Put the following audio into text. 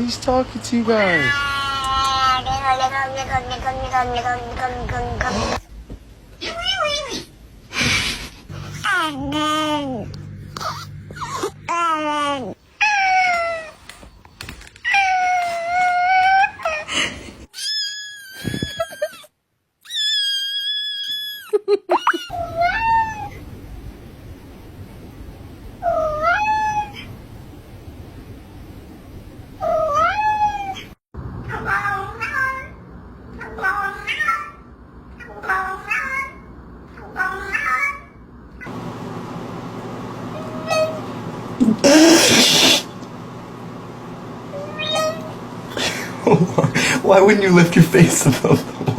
he's talking to you guys. Why wouldn't you lift your face above the